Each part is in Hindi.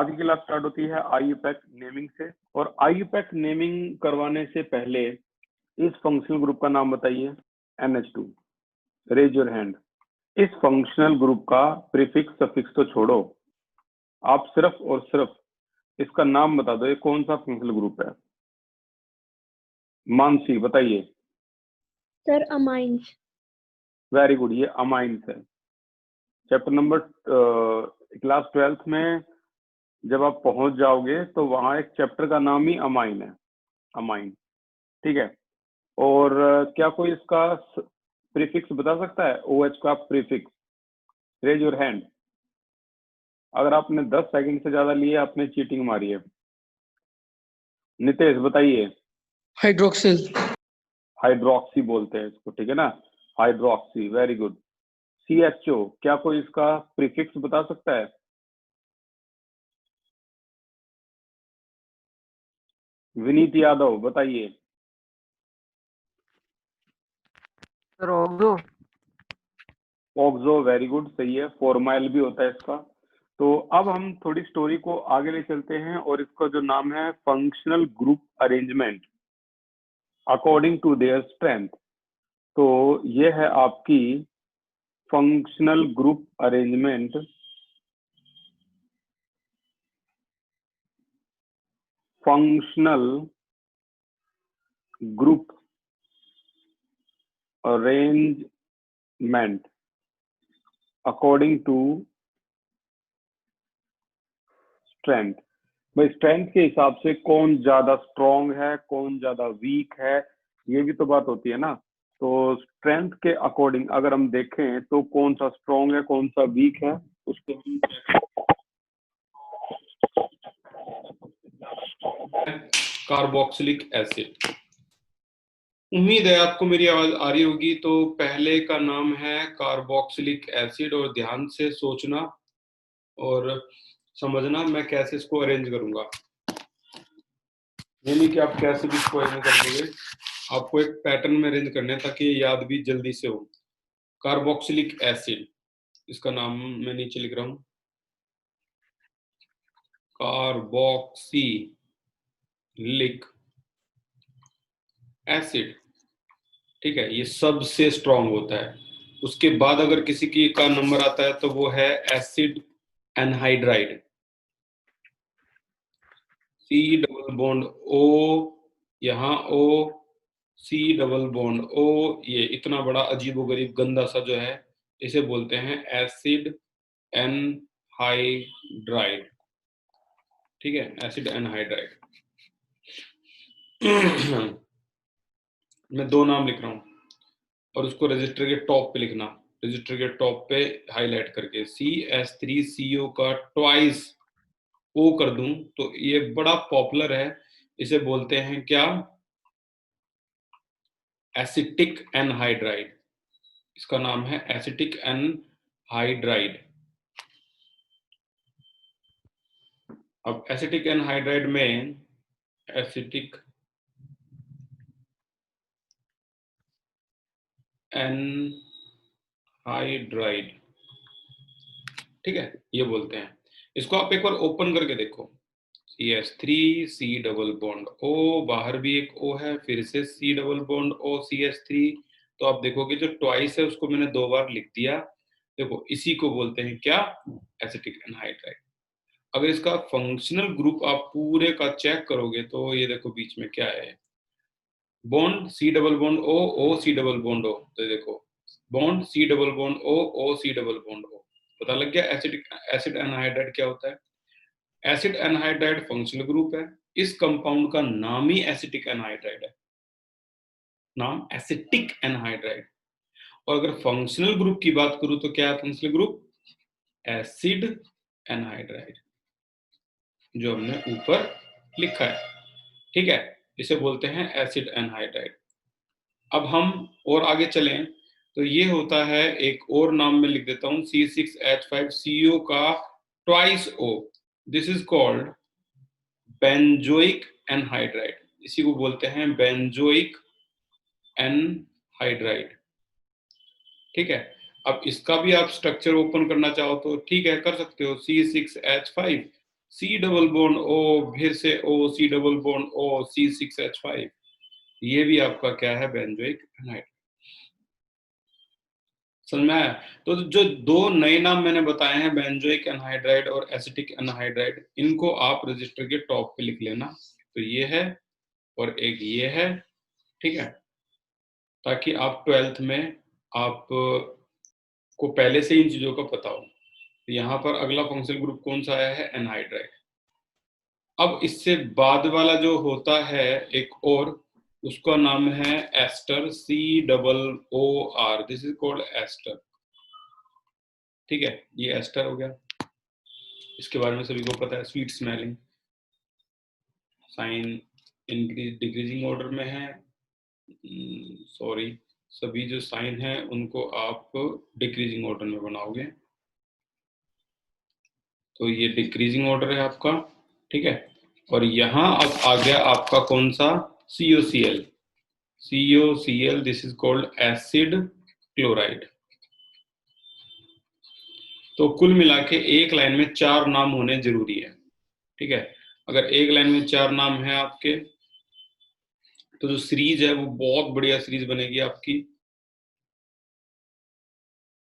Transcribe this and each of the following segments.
आज की क्लास स्टार्ट होती है IUPAC नेमिंग से, और IUPAC नेमिंग करवाने से पहले इस फंक्शनल ग्रुप का नाम बताइए। NH2, raise your hand. इस फंक्शनल ग्रुप का प्रीफिक्स सफिक्स तो छोड़ो, आप सिर्फ और सिर्फ इसका नाम बता दो, ये कौन सा फंक्शनल ग्रुप है। मानसी बताइए। Sir amines. वेरी गुड, ये अमाइंस है। चैप्टर नंबर क्लास 12th में जब आप पहुंच जाओगे तो वहां एक चैप्टर का नाम ही अमाइन है, अमाइन, ठीक है। और क्या कोई इसका प्रीफिक्स बता सकता है, OH का प्रीफिक्स? Raise your hand. अगर आपने 10 सेकंड से ज्यादा लिए आपने चीटिंग मारी है। नितेश बताइए। हाइड्रोक्सिल। हाइड्रोक्सी बोलते हैं इसको, ठीक है ना, हाइड्रोक्सी, वेरी गुड। CHO, क्या कोई इसका प्रीफिक्स बता सकता है? विनीत यादव बताइए। Sir oxo. Oxo, very good, सही है। फॉर्माइल भी होता है इसका। तो अब हम थोड़ी स्टोरी को आगे ले चलते हैं, और इसका जो नाम है functional group arrangement according to their strength. तो ये है आपकी functional group arrangement functional group arrangement according to strength. भाई स्ट्रेंथ के हिसाब से कौन ज्यादा स्ट्रॉन्ग है, कौन ज्यादा वीक है, ये भी तो बात होती है ना। तो स्ट्रेंथ के अकॉर्डिंग अगर हम देखें तो कौन सा स्ट्रॉन्ग है, कौन सा वीक है, उसको हम कार्बोक्सिलिक एसिड। उम्मीद है आपको मेरी आवाज आ रही होगी। तो पहले का नाम है कार्बोक्सिलिक एसिड, और ध्यान से सोचना और समझना मैं कैसे इसको अरेंज करूंगा, यानी कि आप कैसे भी इसको अरेंज कर दोगे। आपको एक पैटर्न में अरेंज करना है ताकि ये याद भी जल्दी से हो। कार्बोक्सिलिक एसिड, इसका नाम मैं नीचे लिख रहा हूं, कार्बोक्सिलिक एसिड, ठीक है। ये सबसे स्ट्रॉन्ग होता है। उसके बाद अगर किसी की का नंबर आता है तो वो है acid anhydride, C double bond O, यहाँ O, C double bond O, ये इतना बड़ा अजीबोगरीब गंदा सा जो है, इसे बोलते हैं एसिड एनहाइड्राइड, ठीक है, एसिड एनहाइड्राइड। मैं 2 नाम लिख रहा हूं और उसको रजिस्टर के टॉप पे लिखना, रजिस्टर के टॉप पे हाईलाइट करके। CH3CO का ट्वाइस O कर दूं तो ये बड़ा पॉपुलर है, इसे बोलते हैं क्या, एसिटिक एनहाइड्राइड। इसका नाम है एसिटिक एनहाइड्राइड। अब एसिटिक एनहाइड्राइड में एसिटिक एनहाइड्राइड, ठीक है, ये बोलते हैं। इसको आप एक बार ओपन करके देखो, CH3 C double bond O, बाहर भी एक O है, फिर से C double bond O CH3। तो आप देखोगे जो ट्वाइस है उसको मैंने 2 बार लिख दिया। देखो इसी को बोलते हैं क्या, एसिटिक एनहाइड्राइड। अगर इसका फंक्शनल ग्रुप आप पूरे का चेक करोगे तो ये देखो बीच में क्या है, bond C double bond O O C double bond O। तो देखो bond C double bond O O C double bond O। पता लग गया एसिड एनहाइड्राइड क्या होता है। एसिड एनहाइड्राइड फंक्शनल ग्रुप है। इस कंपाउंड का नाम ही एसिटिक एनहाइड्राइड है, नाम एसिटिक एनहाइड्राइड। और अगर फंक्शनल ग्रुप की बात करूं तो क्या है फंक्शनल ग्रुप, एसिड एनहाइड्राइड, जो हमने ऊपर लिखा है, ठीक है। इसे बोलते हैं एसिड एनहाइड्राइड। अब हम और आगे चलें तो ये होता है, एक और नाम में लिख देता हूं, C6H5CO का twice O, this is called benzoic anhydride. इसी को बोलते हैं बेंजोइक एनहाइड्राइड, ठीक है। अब इसका भी आप स्ट्रक्चर ओपन करना चाहो तो ठीक है, कर सकते हो। C6H5 C double bond O, फिर से O, C double bond O, C6H5, ये भी आपका क्या है, बेंजोइक एनहाइड्राइड। समझ में आया? तो जो दो नए नाम मैंने बताए हैं, बेंजोइक एनहाइड्राइड और एसिटिक एनहाइड्राइड, इनको आप रजिस्टर के टॉप पे लिख लेना। तो ये है और एक ये है, ठीक है, ताकि आप 12th में आप को पहले से इन चीजों का पता हो। तो यहाँ पर अगला फंक्शनल ग्रुप कौन सा आया है, एनहाइड्राइड। अब इससे बाद वाला जो होता है एक और, उसका नाम है ester, COOR, this is called ester, ठीक है, ये एस्टर हो गया। इसके बारे में सभी को पता है, sweet smelling, sign increase decreasing order में है, सॉरी, सभी जो साइन है उनको आप डिक्रीजिंग ऑर्डर में बनाओगे, तो ये डिक्रीजिंग ऑर्डर है आपका, ठीक है। और यहाँ अब आ गया आपका कौन सा, COCl, this is called acid chloride. तो कुल मिला के एक लाइन में 4 नाम होने जरूरी है, ठीक है। अगर एक लाइन में 4 नाम है आपके, तो जो सीरीज है वो बहुत बढ़िया सीरीज बनेगी आपकी,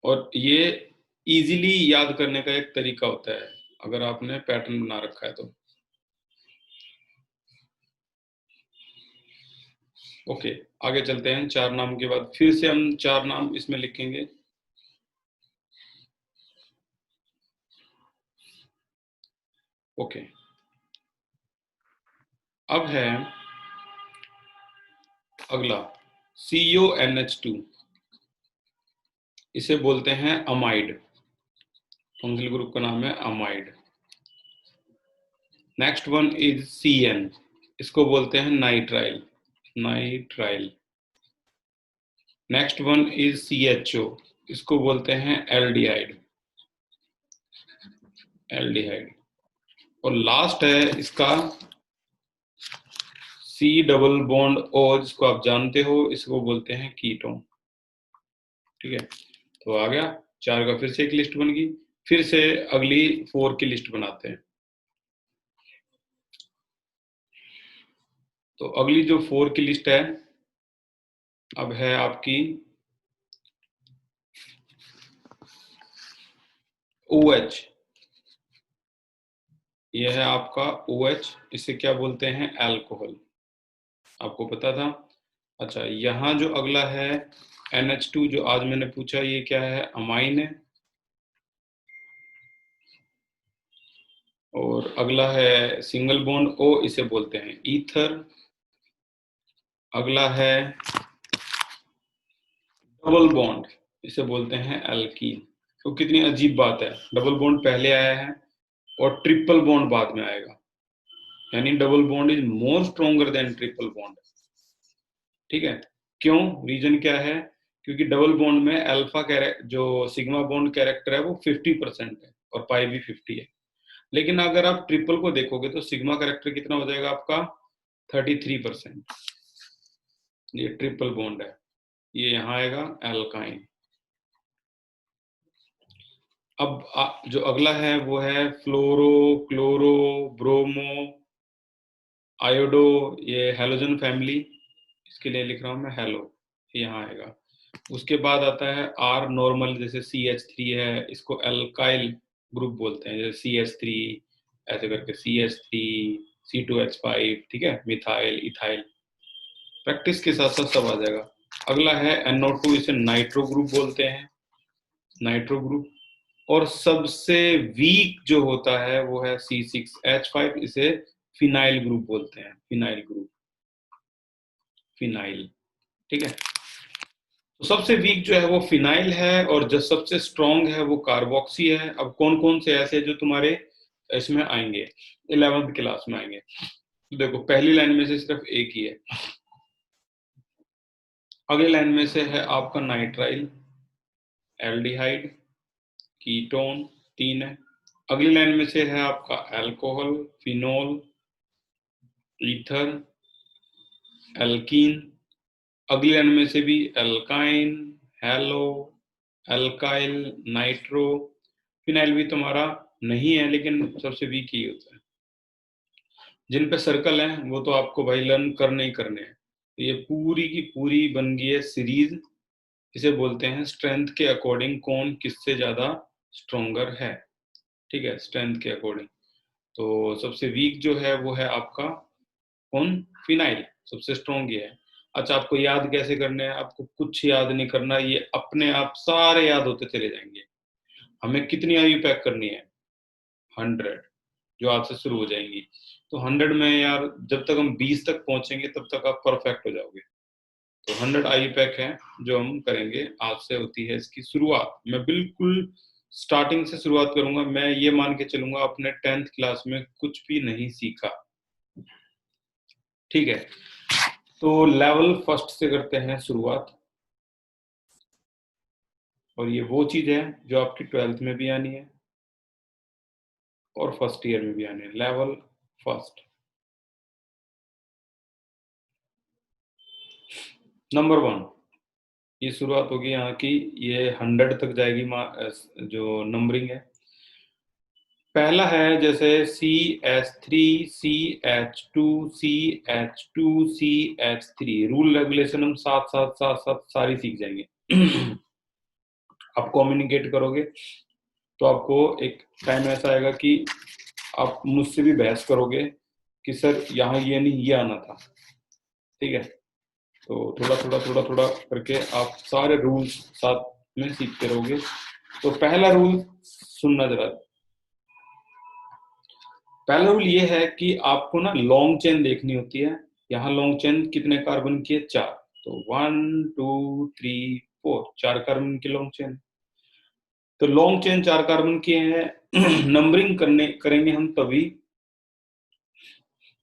और ये इजीली याद करने का एक तरीका होता है अगर आपने पैटर्न बना रखा है तो। ओके, आगे चलते हैं। 4 नाम के बाद फिर से हम 4 नाम इसमें लिखेंगे। ओके, अब है अगला CONH2, इसे बोलते हैं अमाइड, फंक्शनल ग्रुप का नाम है amide. Next one is CN, इसको बोलते हैं nitrile, next one is CHO, इसको बोलते हैं एल्डिहाइड, और लास्ट है इसका C डबल बॉन्ड O, जिसको आप जानते हो, इसको बोलते हैं कीटोन, ठीक है। तो आ गया 4 का फिर से एक लिस्ट बन गई। फिर से अगली 4 की लिस्ट बनाते हैं। तो अगली जो 4 की लिस्ट है अब है आपकी OH, यह है आपका OH, इसे क्या बोलते हैं, अल्कोहल, आपको पता था। अच्छा, यहाँ जो अगला है NH2, जो आज मैंने पूछा, ये क्या है, अमाइन है। और अगला है सिंगल बॉन्ड O, इसे बोलते हैं ईथर। अगला है डबल बॉन्ड, इसे बोलते हैं एल्कीन। तो कितनी अजीब बात है, डबल बॉन्ड पहले आया है और ट्रिपल बॉन्ड बाद में आएगा, यानी double bond is more stronger than triple bond, ठीक है। क्यों, रीजन क्या है, क्योंकि डबल बॉन्ड में अल्फा जो सिग्मा बॉन्ड कैरेक्टर है वो 50% है और पाई भी 50 है। लेकिन अगर आप ट्रिपल को देखोगे तो सिग्मा कैरेक्टर कितना हो जाएगा आपका, 33%। ये ट्रिपल बॉन्ड है, ये यहाँ आएगा एल्काइन। अब जो अगला है वो है फ्लोरो, क्लोरो, ब्रोमो, आयोडो, ये हेलोजन फैमिली, इसके लिए लिख रहा हूं मैं हेलो, यहाँ आएगा। उसके बाद आता है R नॉर्मल, जैसे CH3 है, इसको एल्काइल ग्रुप बोलते हैं, जैसे CH3, ऐसे करके CH3, C2H5, ठीक है, मिथाइल, इथाइल, प्रैक्टिस के साथ साथ सब आ जाएगा। अगला है NO2, इसे नाइट्रो ग्रुप बोलते हैं, नाइट्रो ग्रुप। और सबसे वीक जो होता है वो है C6H5, इसे फिनाइल ग्रुप बोलते हैं, फिनाइल ग्रुप, फिनाइल, ठीक है। तो सबसे वीक जो है वो फिनाइल है, और जो सबसे स्ट्रॉन्ग है वो कार्बोक्सी है। अब कौन कौन से ऐसे जो तुम्हारे इसमें आएंगे, 11th क्लास में आएंगे, तो देखो पहली लाइन में से सिर्फ एक ही है, अगली लाइन में से है आपका नाइट्राइल, एल्डिहाइड, कीटोन, 3 है। अगली लाइन में से है आपका अल्कोहल, फिनोल, ईथर, एल्कीन। अगली लाइन में से भी alkyne, hello, alkyl, nitro, phenyl भी तुम्हारा नहीं है, लेकिन सबसे वीक ही होता है। जिन पे सर्कल है वो तो आपको भाई लर्न करने ही करने हैं। ये पूरी की पूरी बन गई है सीरीज। इसे बोलते हैं स्ट्रेंथ के अकॉर्डिंग कौन किससे ज्यादा स्ट्रोंगर है। ठीक है, स्ट्रेंथ के अकॉर्डिंग। तो सबसे वीक जो है वो है आपका कौन, फिनाइल। सबसे स्ट्रॉन्ग ये है। अच्छा, आपको याद कैसे करने हैं? आपको कुछ याद नहीं करना, ये अपने आप सारे याद होते चले जाएंगे। हमें कितनी आयु पैक करनी है? 100, जो आज से शुरू हो जाएंगी। तो 100 में यार जब तक हम 20 तक पहुंचेंगे तब तक आप परफेक्ट हो जाओगे। तो 100 आयु पैक है जो हम करेंगे। आज से होती है इसकी शुरुआत। मैं बिल्कुल स्टार्टिंग से शुरुआत करूंगा। मैं ये मान के चलूंगा अपने 10th क्लास में कुछ भी नहीं सीखा। ठीक है, तो लेवल फर्स्ट से करते हैं शुरुआत। और ये वो चीज है जो आपकी 12th में भी आनी है और फर्स्ट ईयर में भी आनी है। Level first, number 1। ये शुरुआत होगी यहाँ की। ये 100 तक जाएगी जो नंबरिंग है। पहला है जैसे CH3 CH2 CH2 CH3। Rule regulation हम साथ साथ साथ साथ सारी सीख जाएंगे। आप कम्युनिकेट करोगे तो आपको एक टाइम ऐसा आएगा कि आप मुझसे भी बहस करोगे कि सर यहाँ ये नहीं, ये आना था। ठीक है, तो थोड़ा थोड़ा थोड़ा थोड़ा करके आप सारे रूल्स साथ में सीखते रहोगे। तो पहला रूल सुनना जरा। पहला रूल ये है कि आपको ना लॉन्ग चेन देखनी होती है। यहाँ लॉन्ग चेन कितने कार्बन की है? 4। तो 1 2 3 4, 4 कार्बन की लॉन्ग चेन। तो लॉन्ग चेन 4 कार्बन की है। नंबरिंग करेंगे हम तभी,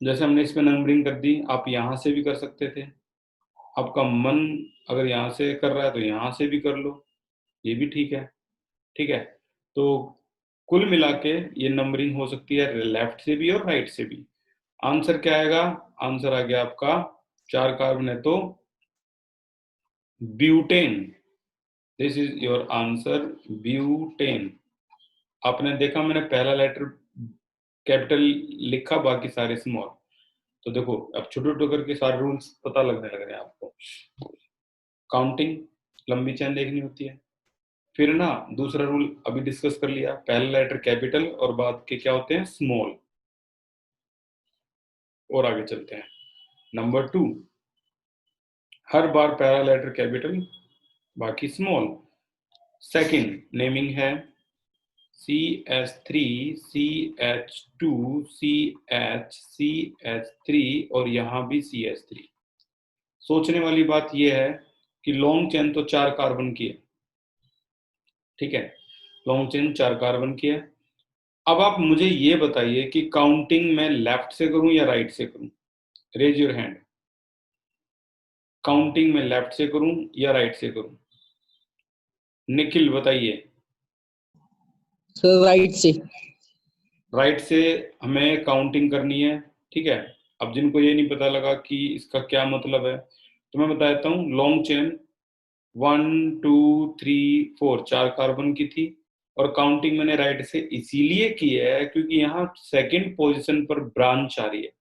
जैसे हमने इसमें नंबरिंग कर दी। आप यहाँ से भी कर सकते थे। आपका मन अगर यहाँ से कर रहा है तो यहाँ से भी कर लो, ये भी ठीक है। ठीक है, तो कुल मिला के ये नंबरिंग हो सकती है लेफ्ट से भी और राइट से भी। आंसर क्या आएगा? आंसर आ गया आपका 4 कार्बन है तो butane. This is your answer, butane. आपने देखा मैंने पहला लेटर कैपिटल लिखा, बाकी सारे स्मॉल। तो देखो अब छोटे छोटे करके सारे रूल्स पता लगने लग रहे हैं आपको। काउंटिंग लंबी चेन देखनी होती है। फिर ना दूसरा रूल अभी डिस्कस कर लिया, पहला लेटर कैपिटल और बाद के क्या होते हैं? स्मॉल। और आगे चलते हैं। नंबर 2, हर बार पहला लेटर कैपिटल बाकी स्मॉल। सेकंड नेमिंग है CH3 CH2 CH CH3 और यहाँ भी CH3। सोचने वाली बात यह है कि लॉन्ग चेन तो 4 कार्बन की है। ठीक है, लॉन्ग चेन 4 कार्बन की है। अब आप मुझे ये बताइए कि काउंटिंग मैं लेफ्ट से करूं या राइट से करूं? Raise your hand. काउंटिंग में लेफ्ट से करूं या राइट से करूं? निखिल बताइए। सर राइट से। राइट से हमें काउंटिंग करनी है। ठीक है, अब जिनको ये नहीं पता लगा कि इसका क्या मतलब है तो मैं बता देता हूँ। लॉन्ग चेन 1 2 3 4 4 कार्बन की थी और काउंटिंग मैंने राइट से इसीलिए की है क्योंकि यहाँ सेकंड पोजीशन पर ब्रांच आ रही है।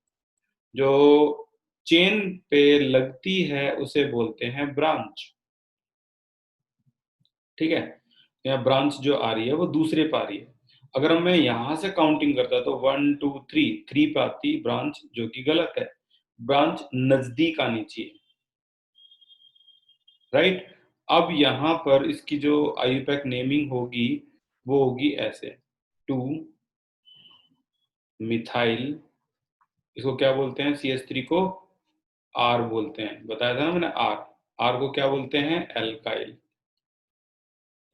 जो चेन पे लगती है उसे बोलते हैं ब्रांच। ठीक है, यहाँ ब्रांच जो आ रही है वो दूसरे पे आ रही है। अगर मैं यहां से काउंटिंग करता तो 1 2 3 पे आती ब्रांच, जो कि गलत है। ब्रांच नजदीक आनी चाहिए। राइट, अब यहाँ पर इसकी जो आयुपैक नेमिंग होगी वो होगी ऐसे 2 मिथाइल। इसको क्या बोलते हैं? CH3 को R बोलते हैं, बताया था ना मैंने। R को क्या बोलते हैं? एल्काइल।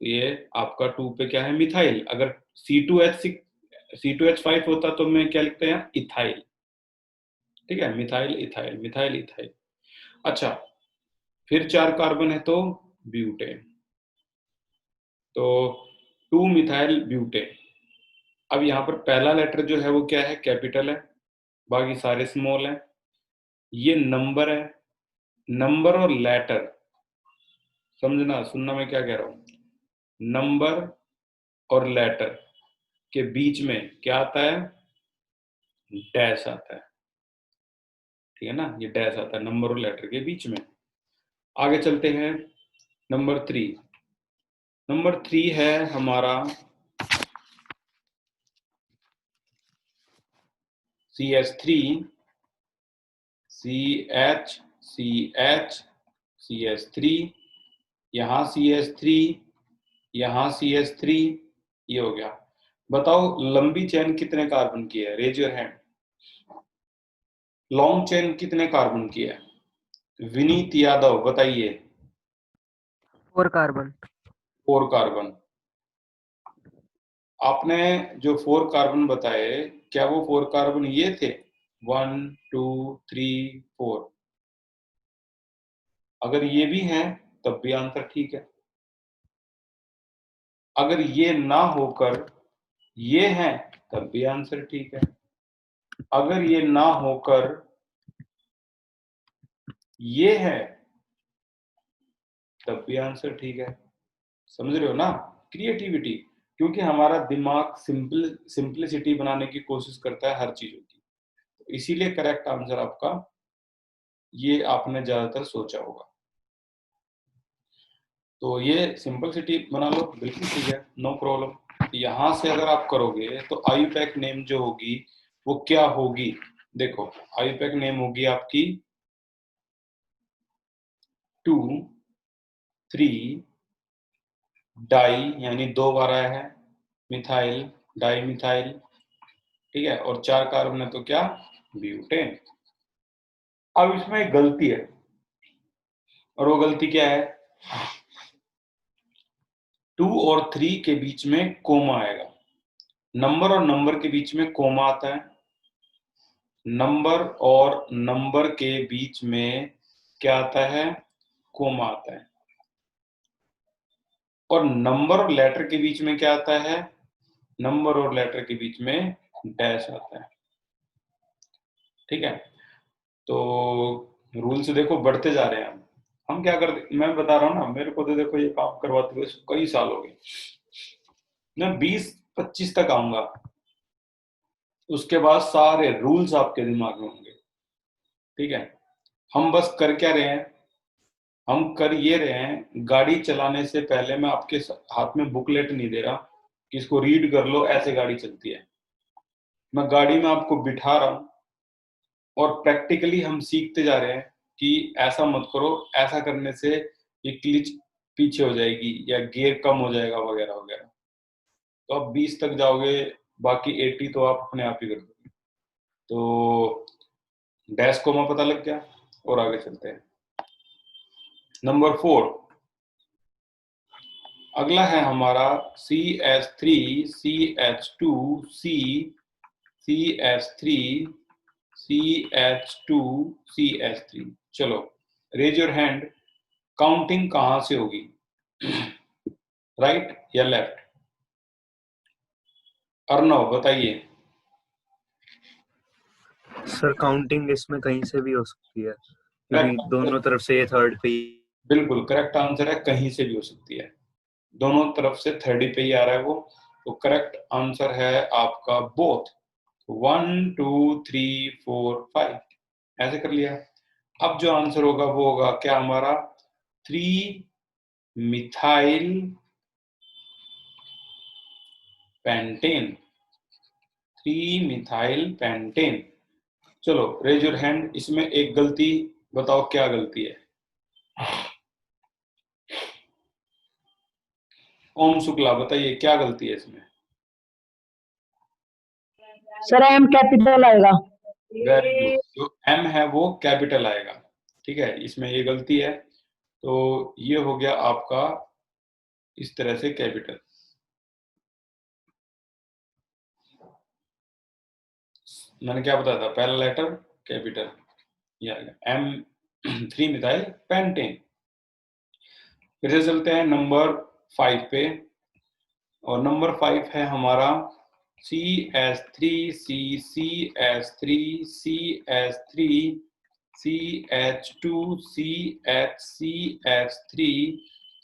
ये आपका 2 पे क्या है? मिथाइल। अगर C2H5 होता तो मैं क्या लिखते हैं? इथाइल। ठीक है, मिथाइल इथाइल, मिथाइल इथाइल। अच्छा, फिर 4 कार्बन है तो ब्यूटेन। तो 2 मिथाइल ब्यूटेन। अब यहाँ पर पहला लेटर जो है वो क्या है? कैपिटल है, बाकी सारे स्मॉल है। ये नंबर है। नंबर और लेटर समझना, सुनना मैं क्या कह रहा हूं। नंबर और लेटर के बीच में क्या आता है, डैश आता है, ठीक है ना, ये डैश आता है नंबर और लेटर के बीच में। आगे चलते हैं नंबर 3। नंबर 3 है हमारा CH3 CH CH CH3, यहाँ CH3, यहाँ CH3, ये हो गया। बताओ लंबी चेन कितने कार्बन की है, raise your hand. Long chain कितने कार्बन की है, विनीत यादव बताइए। 4 कार्बन। 4 कार्बन। आपने जो 4 कार्बन बताए, क्या वो 4 कार्बन ये थे, 1 2 3 4? अगर ये भी हैं तब भी आंसर ठीक है। अगर ये ना होकर ये हैं तब भी आंसर ठीक है। अगर ये ना होकर ये है तब भी आंसर ठीक है। समझ रहे हो ना, क्रिएटिविटी, क्योंकि हमारा दिमाग सिंपलिसिटी बनाने की कोशिश करता है हर चीजों की, तो इसीलिए करेक्ट आंसर आपका ये आपने ज्यादातर सोचा होगा। तो ये सिंपलिसिटी बना लो, बिल्कुल ठीक है, नो प्रॉब्लम। यहां से अगर आप करोगे तो आईयूपैक नेम जो होगी वो क्या होगी, देखो आईयूपैक नेम होगी आपकी 2 3 डाई, यानी 2 बार आया है, मिथाइल, डाई मिथाइल, ठीक है, और 4 कार्बन है तो क्या, ब्यूटेन। अब इसमें एक गलती है, और वो गलती क्या है, 2 और 3 के बीच में कोमा आएगा। नंबर और नंबर के बीच में कोमा आता है, नंबर और नंबर के बीच में क्या आता है, कोमा आता है, और नंबर और लेटर के बीच में क्या आता है, नंबर और लेटर के बीच में डैश आता है, ठीक है। तो रूल से देखो बढ़ते जा रहे हैं हम क्या करते, मैं बता रहा हूँ ना, मेरे को तो देखो ये काम करवाते हुए कई साल हो गए, मैं 20-25 तक आऊंगा, उसके बाद सारे रूल्स आपके दिमाग में होंगे, ठीक है। हम बस कर क्या रहे हैं, हम कर ये रहे हैं, गाड़ी चलाने से पहले मैं आपके हाथ में बुकलेट नहीं दे रहा कि इसको रीड कर लो, ऐसे गाड़ी चलती है। मैं गाड़ी में आपको बिठा रहा हूं और प्रैक्टिकली हम सीखते जा रहे हैं कि ऐसा मत करो, ऐसा करने से ये क्लिच पीछे हो जाएगी या गियर कम हो जाएगा वगैरह वगैरह। तो आप 20 तक जाओगे, बाकी 80 तो आप अपने आप ही कर दोगे। तो डैश कोमा पता लग गया, और आगे चलते हैं। नंबर 4, अगला है हमारा CH3 CH2 C CH3 CH2 CH3। चलो रेज योर हैंड, काउंटिंग कहां से होगी, राइट या लेफ्ट? अर्णव बताइए। सर काउंटिंग इसमें कहीं से भी हो सकती है, क्योंकि दोनों तरफ से ये थर्ड पे। बिल्कुल करेक्ट आंसर है, कहीं से भी हो सकती है, दोनों तरफ से थर्ड पे ही आ रहा है वो, तो करेक्ट आंसर है आपका बोथ, 1 2 3 4 5, ऐसे कर लिया। अब जो आंसर होगा वो होगा क्या हमारा, 3 मिथाइल पेंटेन, 3 मिथाइल पेंटेन। चलो रेज योर हैंड, इसमें एक गलती बताओ, क्या गलती है? ओम शुक्ला बताइए क्या गलती है इसमें? सर एम कैपिटल आएगा। वेरी गुड, जो एम है वो कैपिटल आएगा, ठीक है, इसमें ये गलती है, तो ये हो गया आपका इस तरह से कैपिटल। मैंने क्या बताया था, पहला लेटर कैपिटल, ये आ गया एम 3 मिथाइल पेंटेन। फिर से चलते हैं नंबर 5 पे, और नंबर 5 है हमारा CH3 CCH3 CH3 CH2 CH CH3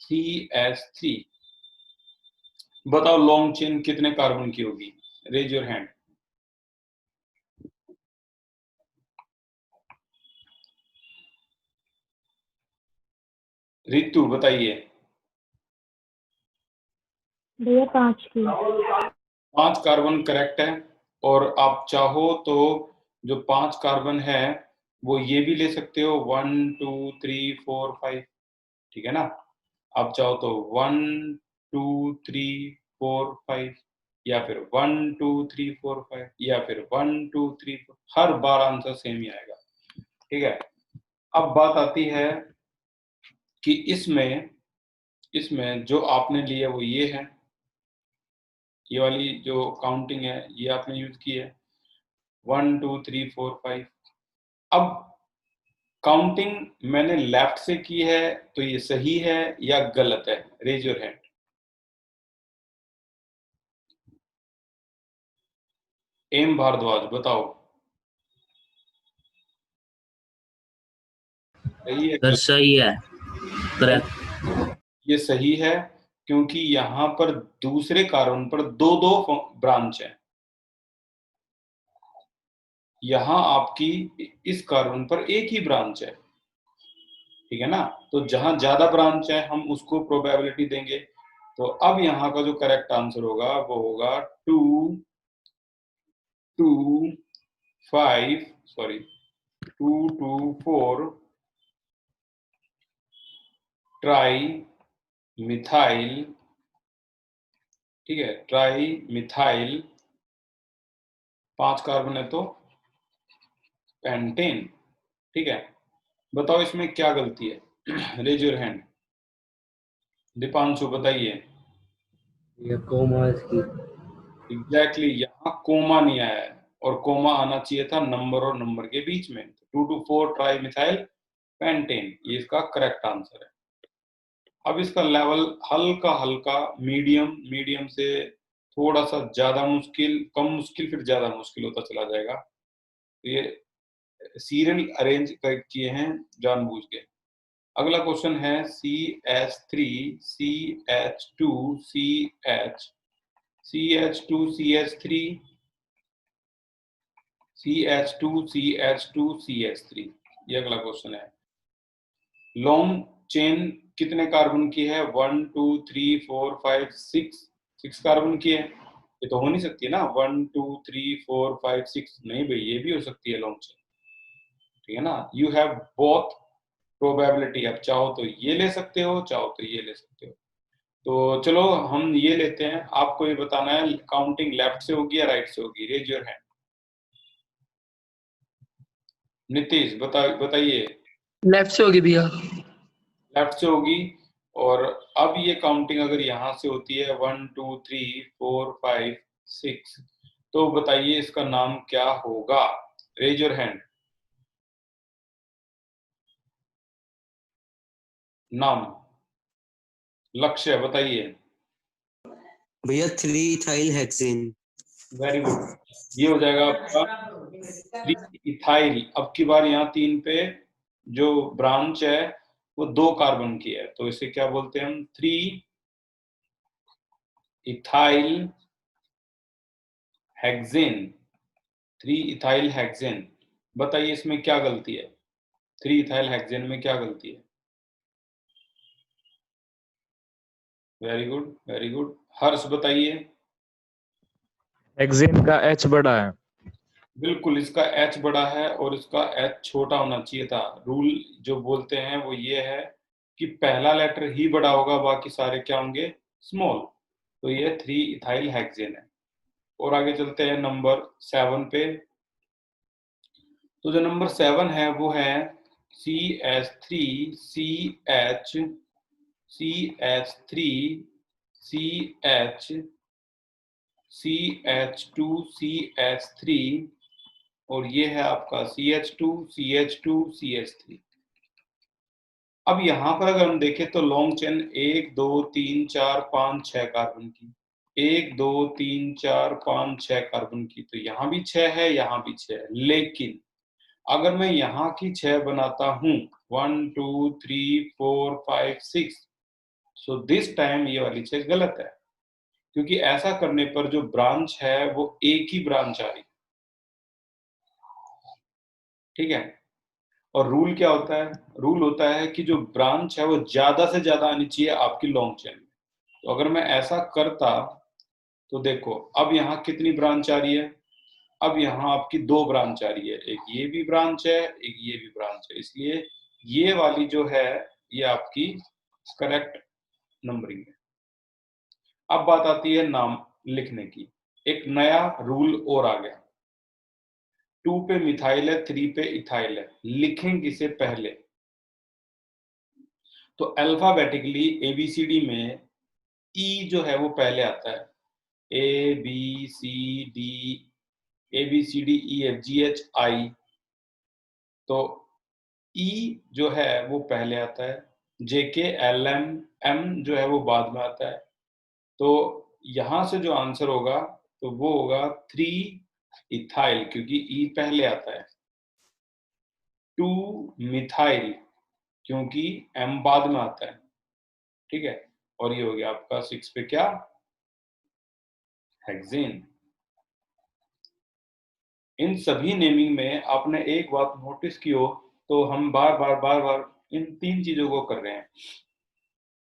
CH3। बताओ लॉन्ग चेन कितने कार्बन की होगी? Raise your hand. रितु बताइए। भैया 5 की। 5 कार्बन करेक्ट है, और आप चाहो तो जो 5 कार्बन है वो ये भी ले सकते हो, 1 2 3 4 5, ठीक है ना? आप चाहो तो 1 2 3 4 5, या फिर 1 2 3 4 5, या फिर 1 2 3 4, हर बार आंसर सेम ही आएगा, ठीक है? अब बात आती है कि इसमें जो आपने लिया वो ये है, ये वाली जो काउंटिंग है ये आपने यूज की है, 1 2 3 4 5। अब काउंटिंग मैंने लेफ्ट से की है, तो ये सही है या गलत है? Raise your hand. M Bhardwaj बताओ, सही है? सर सही है, करेक्ट। ये सही है, क्योंकि यहाँ पर दूसरे कार्बन पर दो दो ब्रांच है, यहाँ आपकी इस कार्बन पर एक ही ब्रांच है, ठीक है ना? तो जहां ज्यादा ब्रांच है हम उसको प्रोबेबिलिटी देंगे। तो अब यहाँ का जो करेक्ट आंसर होगा वो होगा 2 2 5 सॉरी 2 2 4 ट्राई मिथाइल, ठीक है, ट्राई मिथाइल, 5 कार्बन है तो पेंटेन, ठीक है? बताओ इसमें क्या गलती है? Raise your hand. दीपांशु बताइए। ये कोमा इसकी। एग्जैक्टली, यहाँ कोमा नहीं आया है, और कोमा आना चाहिए था नंबर और नंबर के बीच में। 2 2 4 ट्राई मिथाइल पेंटेन, ये इसका करेक्ट आंसर है। अब इसका लेवल हल्का हल्का मीडियम से थोड़ा सा ज्यादा मुश्किल, कम मुश्किल, फिर ज्यादा मुश्किल होता चला जाएगा। तो ये सीरियल अरेंज किए हैं जानबूझ के। अगला क्वेश्चन है CH3 CH2 CH CH2 CH3 CH2 CH2 CH3, ये अगला क्वेश्चन है। लॉन्ग चेन कितने कार्बन की है? 1 2 3 4 5 6 कार्बन की है। ये तो हो नहीं सकती है ना 1 2 3 4 5 6, नहीं भाई, ये भी हो सकती है लॉन्ग चेन, ठीक है ना? यू हैव बोथ प्रोबेबिलिटी, आप चाहो तो ये ले सकते हो, चाहो तो ये ले सकते हो। तो चलो हम ये लेते हैं, आपको ये बताना है काउंटिंग लेफ्ट से होगी या राइट से होगी? Raise your hand. नीतीश बताइए। लेफ्ट से होगी भैया। लेफ्ट से होगी। और अब ये काउंटिंग अगर यहां से होती है 1 2 3 4 5 6, तो बताइए इसका नाम क्या होगा? Raise your hand. नाम, लक्ष्य बताइए। भैया 3 इथाइल हेक्सेन। वेरी गुड, ये हो जाएगा आपका 3 इथाइल। अब की बार यहाँ 3 पे जो ब्रांच है वो 2 कार्बन की है, तो इसे क्या बोलते हैं हम? 3 इथाइल हेक्सेन। 3 ethyl hexane. बताइए इसमें क्या गलती है? 3 इथाइल हेक्सेन में क्या गलती है? Very good, very good. Harsh बताइए। हेक्सेन का H बड़ा है। बिल्कुल, इसका H बड़ा है और इसका H छोटा होना चाहिए था। रूल जो बोलते हैं वो ये है कि पहला लेटर ही बड़ा होगा, बाकी सारे क्या होंगे? स्मॉल। तो ये 3 इथाइल हेक्सेन है। और आगे चलते हैं नंबर 7 पे। तो जो नंबर 7 है वो है CH3 CH CH3 CH CH2 CH3, और ये है आपका CH2 CH2 CH3। अब यहाँ पर अगर हम देखें तो लॉन्ग चेन 1 2 3 4 5 6 कार्बन की, 1 2 3 4 5 6 कार्बन की, तो यहाँ भी 6 है, यहाँ भी 6 है। लेकिन अगर मैं यहाँ की 6 बनाता हूँ 1 2 3 4 5 6, सो दिस टाइम ये वाली 6 गलत है। क्योंकि ऐसा करने पर जो ब्रांच है वो एक ही ब्रांच आ रही, ठीक है। और रूल क्या होता है? रूल होता है कि जो ब्रांच है वो ज्यादा से ज्यादा आनी चाहिए आपकी लॉन्ग चेन में। तो अगर मैं ऐसा करता तो देखो अब यहाँ कितनी ब्रांच आ रही है, अब यहाँ आपकी दो ब्रांच आ रही है, एक ये भी ब्रांच है, एक ये भी ब्रांच है, इसलिए ये वाली जो है ये आपकी करेक्ट नंबरिंग है। अब बात आती है नाम लिखने की। एक नया रूल और आ गया, 2 पे मिथाइल है, 3 पे इथाइल है, लिखें किसे पहले? तो अल्फाबेटिकली एबीसीडी में ई जो है वो पहले आता है, A B C D, A B C D E F G H I, तो ई जो है वो पहले आता है, जे के एल एम एम जो है वो बाद में आता है। तो यहां से जो आंसर होगा तो वो होगा 3 इथाइल, क्योंकि ई पहले आता है, 2 मिथाइल क्योंकि एम बाद में आता है, ठीक है। और ये हो गया आपका 6 पे क्या, हेक्सेन। इन सभी नेमिंग में आपने एक बात नोटिस की हो तो हम बार बार इन 3 चीजों को कर रहे हैं।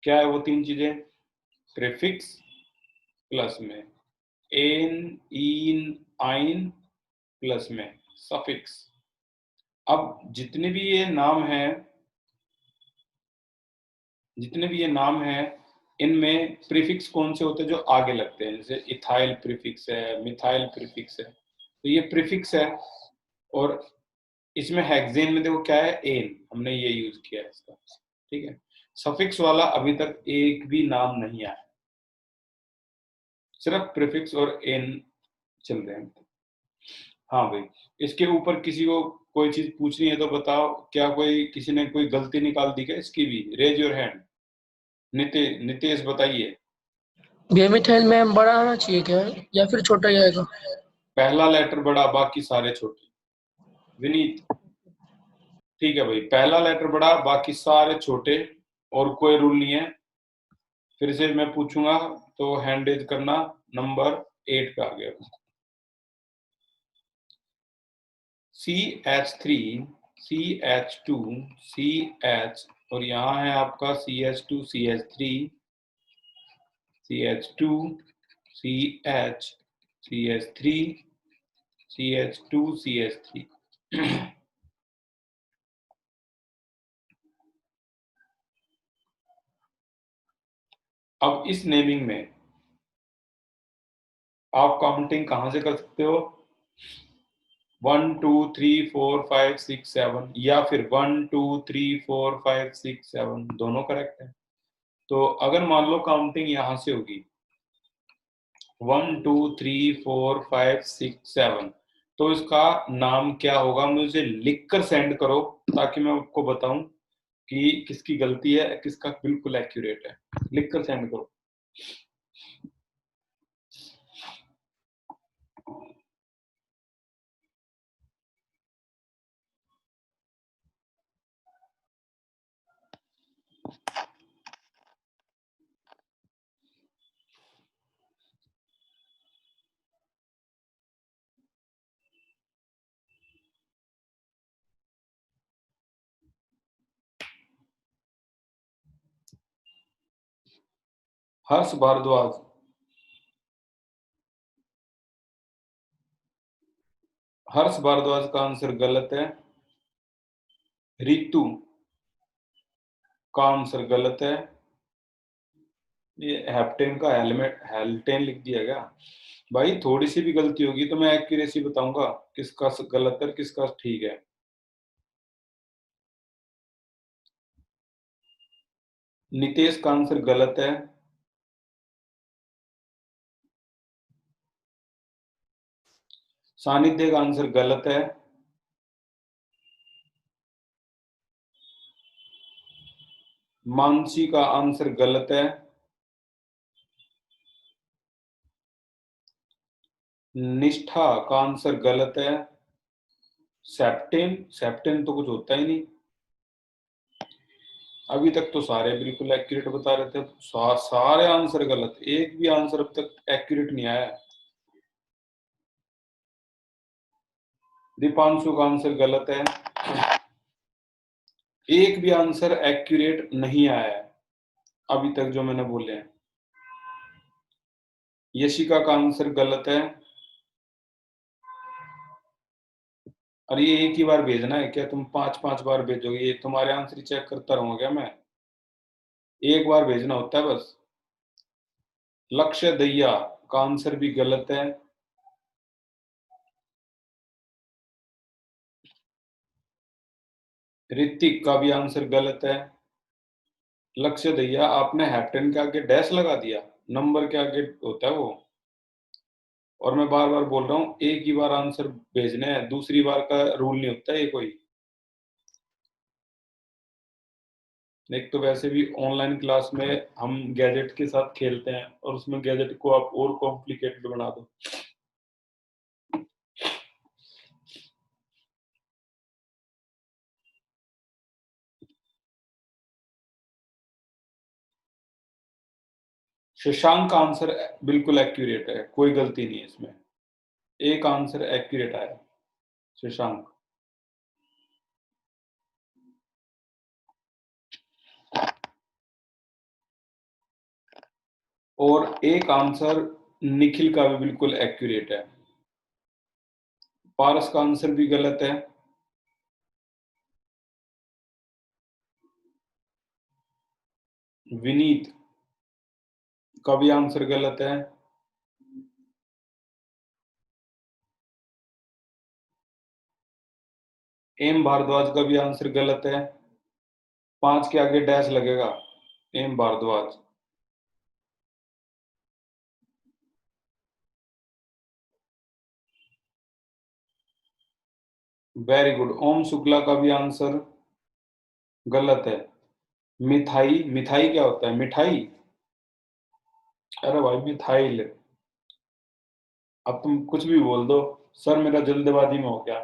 क्या है वो 3 चीजें? प्रीफिक्स प्लस में एन इन आइन प्लस में सफिक्स। अब जितने भी ये नाम हैं इनमें प्रीफिक्स कौन से होते हैं? जो आगे लगते हैं, जैसे इथाइल प्रीफिक्स है, मिथाइल प्रीफिक्स है, तो ये प्रीफिक्स है। और इसमें हेक्सेन में देखो क्या है, एन, हमने ये यूज किया है इसका, ठीक है। सफिक्स वाला अभी तक एक भी नाम नहीं आया, सिर्फ प्रीफिक्स और एन चल रहे हैं। हाँ भाई, इसके ऊपर किसी को कोई चीज पूछनी है तो बताओ, क्या किसी ने कोई गलती निकाल दी क्या इसकी भी? Raise your hand. नितेश बताइए। भैया मिथाइल में बड़ा आना चाहिए क्या, या फिर छोटा ही आएगा? पहला लेटर बड़ा, बाकी सारे छोटे। विनीत, ठीक है भाई, पहला लेटर बड़ा, बाकी सारे छोटे, और कोई रूल नहीं है। फिर से मैं पूछूंगा तो हैंड रेज करना। नंबर 8 पे आ गया, CH3, CH2, CH, और यहाँ है आपका CH2, CH3, CH2, CH, CH3, CH2, CH3। अब इस नेमिंग में आप काउंटिंग कहां से कर सकते हो? 1 2 3 4 5 6 7, या फिर 1 2 3 4 5 6 7, दोनों करेक्ट है। तो अगर मान लो काउंटिंग यहां से होगी 1 2 3 4 5 6 7, तो इसका नाम क्या होगा? मुझे लिख कर सेंड करो ताकि मैं आपको बताऊं कि किसकी गलती है, किसका बिल्कुल एक्यूरेट है। लिख कर सेंड करो। हर्ष भारद्वाज, हर्ष भारद्वाज का आंसर गलत है। रितु का आंसर गलत है। ये हेप्टेन का हेल्टेन लिख दिया गया। भाई थोड़ी सी भी गलती होगी तो मैं एक्यूरेसी बताऊंगा किसका गलत है किसका ठीक है। नितेश का आंसर गलत है। सानिध्य का आंसर गलत है। मानसी का आंसर गलत है। निष्ठा का आंसर गलत है। सेप्टेन तो कुछ होता ही नहीं। अभी तक तो सारे बिल्कुल एक्यूरेट बता रहे थे, सारे आंसर गलत, एक भी आंसर अब तक एक्यूरेट नहीं आया। दीपांशु का आंसर गलत है, एक भी आंसर एक्यूरेट नहीं आया है अभी तक जो मैंने बोले हैं। यशिका का आंसर गलत है। और ये एक ही बार भेजना है क्या? तुम 5-5 बार भेजोगे? ये तुम्हारे आंसर चेक करता रहूंगा क्या मैं? एक बार भेजना होता है बस। लक्ष्य दैया का आंसर भी गलत है। ऋतिक का भी आंसर गलत है। लक्ष्य दैया, आपने हैप्टेन के आगे डैश लगा दिया, नंबर के आगे होता है वो। और मैं बार बार बोल रहा हूँ, एक ही बार आंसर भेजने हैं, दूसरी बार का रूल नहीं होता ये कोई। एक तो वैसे भी ऑनलाइन क्लास में हम गैजेट के साथ खेलते हैं और उसमें गैजेट को आप और कॉम्प्लिकेटेड बना दो। शशांक का आंसर बिल्कुल एक्यूरेट है, कोई गलती नहीं है इसमें, एक आंसर एक्यूरेट आया शशांक। और एक आंसर निखिल का भी बिल्कुल एक्यूरेट है। पारस का आंसर भी गलत है। विनीत का भी आंसर गलत है। एम भारद्वाज का भी आंसर गलत है। 5 के आगे डैश लगेगा, M Bhardwaj. Very good. Om Shukla का भी आंसर गलत है। मिथाई, मिठाई क्या होता है? मिठाई? अरे भाई मिथाइल। अब तुम कुछ भी बोल दो। सर मेरा जल्दबाजी में हो गया,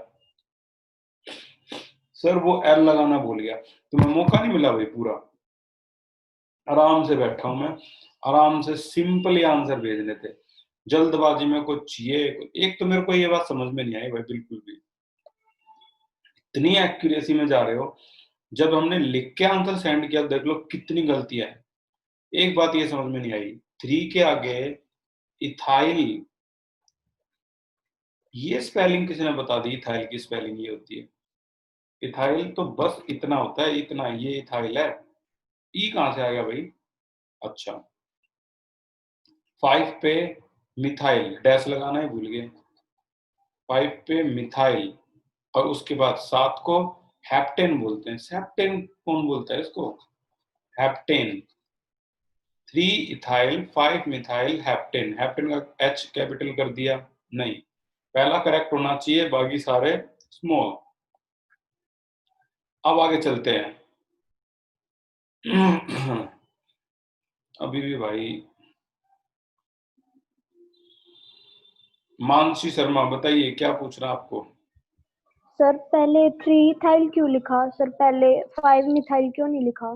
सर वो एल लगाना भूल गया। तुम्हें मौका नहीं मिला भाई पूरा। आराम से बैठा हूं मैं, आराम से सिंपल आंसर भेजने थे, जल्दबाजी में कुछ चाहिए। एक तो मेरे को ये बात समझ में नहीं आई भाई बिल्कुल भी, इतनी एक्यूरेसी में जा रहे हो। जब हमने लिख के आंसर सेंड किया देख लो कितनी गलतियां है। एक बात ये समझ में नहीं आई, 3 के आगे इथाइल, ये स्पेलिंग किसने बता दी? इथाइल की स्पेलिंग ये होती है। इथाइल तो बस इतना होता है, इतना, ये इथाइल है। ई कहां से आ गया भाई? अच्छा, 5 पे मिथाइल, डैश लगाना ही भूल गए। 5 पे मिथाइल और उसके बाद 7 को हेप्टेन बोलते हैं। सेप्टेन कौन बोलता है इसको? Heptane. 3 ethyl, 5 methyl, heptane. Heptane का एच कैपिटल कर दिया? नहीं, पहला करेक्ट होना चाहिए, बाकी सारे स्मॉल। अब आगे चलते हैं। अभी भी भाई, मानसी शर्मा बताइए क्या पूछ रहा आपको? सर पहले 3 इथाइल क्यों लिखा? सर पहले 5 मिथाइल क्यों नहीं लिखा?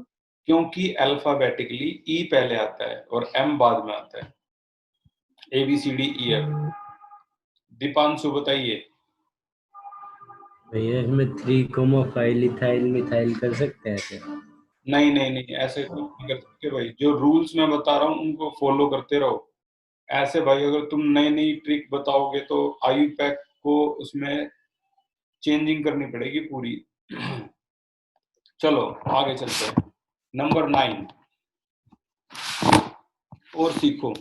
क्योंकि अल्फाबेटिकली ई पहले आता है और एम बाद में आता है, ABCDEF। दीपांशु बताइए। भैया इसमें 3,5 इथाइल मिथाइल कर सकते हैं ऐसे? नहीं नहीं नहीं, ऐसे कुछ नहीं कर सकते भाई, जो रूल्स मैं बता रहा हूँ उनको फॉलो करते रहो। ऐसे भाई अगर तुम नई नई ट्रिक बताओगे तो आयु पैक को उसमें चेंजिंग करनी पड़ेगी पूरी। चलो आगे चलते हैं। नंबर 9, और सीखो,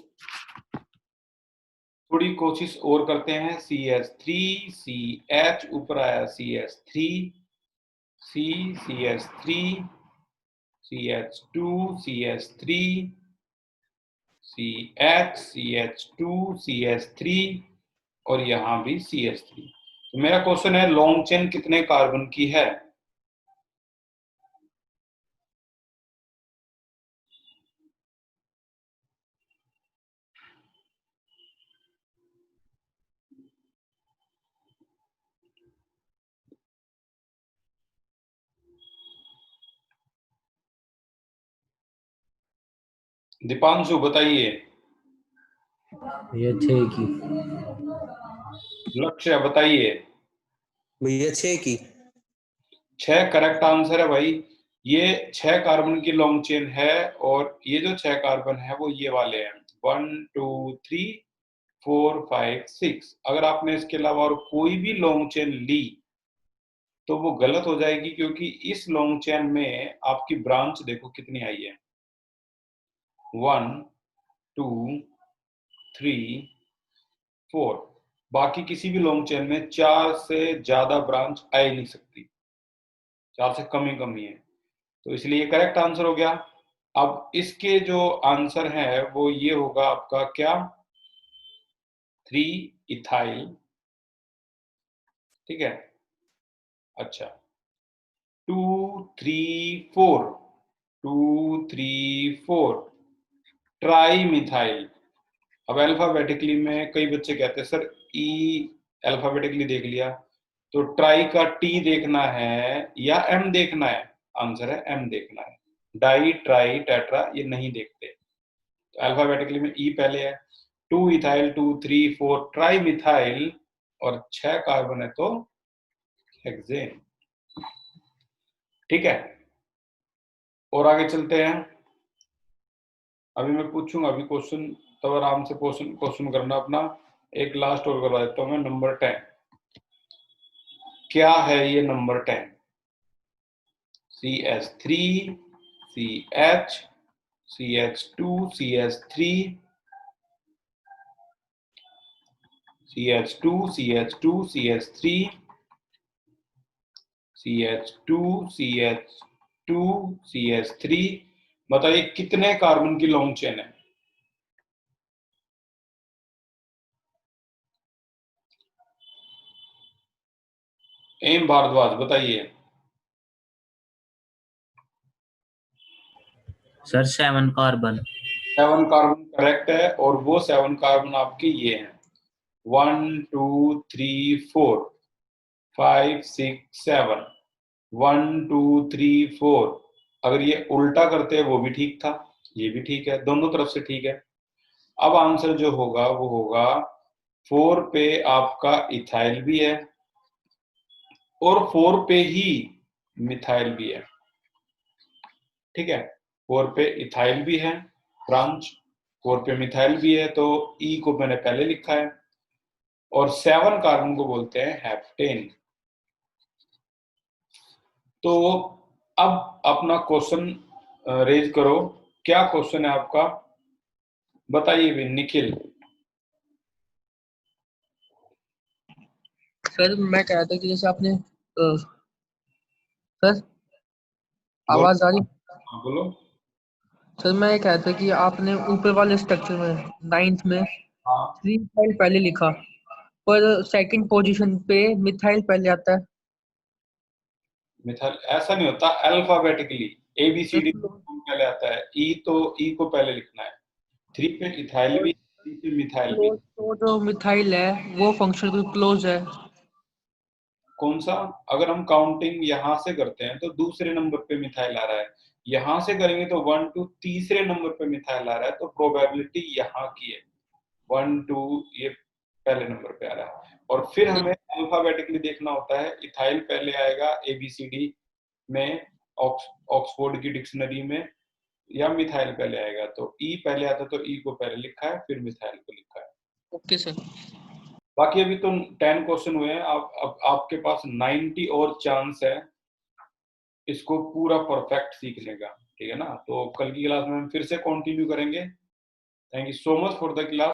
थोड़ी कोशिश और करते हैं। CS3 CH, ऊपर आया CS3 C, CS3 CH2 CS3 CH CH2 CH3 और यहां भी CH3। तो मेरा क्वेश्चन है, लॉन्ग चेन कितने कार्बन की है? दीपांशु बताइए। भैया 6 की। लक्ष्य बताइए। भैया 6 की। 6 करेक्ट आंसर है भाई। ये 6 कार्बन की लॉन्ग चेन है और ये जो 6 कार्बन है वो ये वाले हैं 1 2 3 4 5 6। अगर आपने इसके अलावा और कोई भी लॉन्ग चेन ली तो वो गलत हो जाएगी, क्योंकि इस लॉन्ग चेन में आपकी ब्रांच देखो कितनी आई है 1 2 3 4। बाकी किसी भी लॉन्ग चेन में 4 से ज्यादा ब्रांच आ ही नहीं सकती, 4 से कम ही है, तो इसलिए ये करेक्ट आंसर हो गया। अब इसके जो आंसर है वो ये होगा आपका क्या 3 इथाइल। ठीक है, अच्छा 2 3 4 2 3 4 ट्राई मिथाइल। अब अल्फाबेटिकली में कई बच्चे कहते हैं सर ई अल्फाबेटिकली देख लिया, तो ट्राई का टी देखना है या एम देखना है? आंसर है एम देखना है। डाई ट्राई टेट्रा ये नहीं देखते, तो अल्फाबेटिकली में ई पहले है। 2 इथाइल 2 3 4 ट्राई मिथाइल और 6 कार्बन है तो हेक्सेन। ठीक है, और आगे चलते हैं। अभी मैं पूछूंगा अभी क्वेश्चन, तो आराम से क्वेश्चन करना अपना। एक लास्ट और करवा देता हूं मैं, नंबर 10। क्या है ये number 10? CH3 CH CH2 CH3 CH2 CH2 CH3 CH2 CH2 CH3। बताइए कितने कार्बन की लॉन्ग चेन है? एम भारद्वाज बताइए। Sir 7 carbon. 7 कार्बन करेक्ट है, और वो 7 कार्बन आपके ये हैं 1 2 3 4 5 6 7 1 2 3 4। अगर ये उल्टा करते वो भी ठीक था, ये भी ठीक है, दोनों तरफ से ठीक है। अब आंसर जो होगा वो होगा 4 पे आपका इथाइल भी है और 4 पे ही मिथाइल भी है। ठीक है, 4 पे इथाइल भी है ब्रांच, 4 पे मिथाइल भी है, तो ई को मैंने पहले लिखा है, और 7 कार्बन को बोलते हैं हेप्टेन। तो अब अपना क्वेश्चन रेज करो, क्या क्वेश्चन है आपका? बताइए भी निखिल। सर मैं कह रहा था कि जैसे आपने सर आवाज आ रही? हाँ, बोलो। सर मैं कह रहा था कि आपने ऊपर वाले स्ट्रक्चर में 9th में हाँ, 3 मिथाइल पहले लिखा, पर सेकंड पोजीशन पे मिथाइल पहले आता है। मिथाइल ऐसा नहीं होता, अल्फाबेटिकली ABCD पहले आता है, ई तो ई को पहले लिखना है। 3 पे इथाइल भी, 3 पे मिथाइल भी। तो जो मिथाइल है वो फंक्शनल क्लोज है। कौन सा? अगर हम काउंटिंग यहाँ से करते हैं तो दूसरे नंबर पे मिथाइल आ रहा है, यहाँ से करेंगे तो 1 2 तीसरे नंबर पे मिथाइल आ रहा है, तो प्रोबेबिलिटी यहाँ की है 1 2 ये पहले नंबर पे आ रहा है। और फिर हमें अल्फाबेटिकली देखना होता है, इथाइल पहले आएगा ABCD में, ऑक्सफोर्ड की डिक्शनरी में, या मिथाइल पहले आएगा, तो ई पहले आता है तो ई को पहले लिखा है फिर मिथाइल को लिखा है। Okay sir. बाकी अभी तो 10 क्वेश्चन हुए हैं, आपके पास 90 और चांस है इसको पूरा परफेक्ट सीखने का। ठीक है ना, तो कल की क्लास में हम फिर से कंटिन्यू करेंगे। Thank you so much for the class.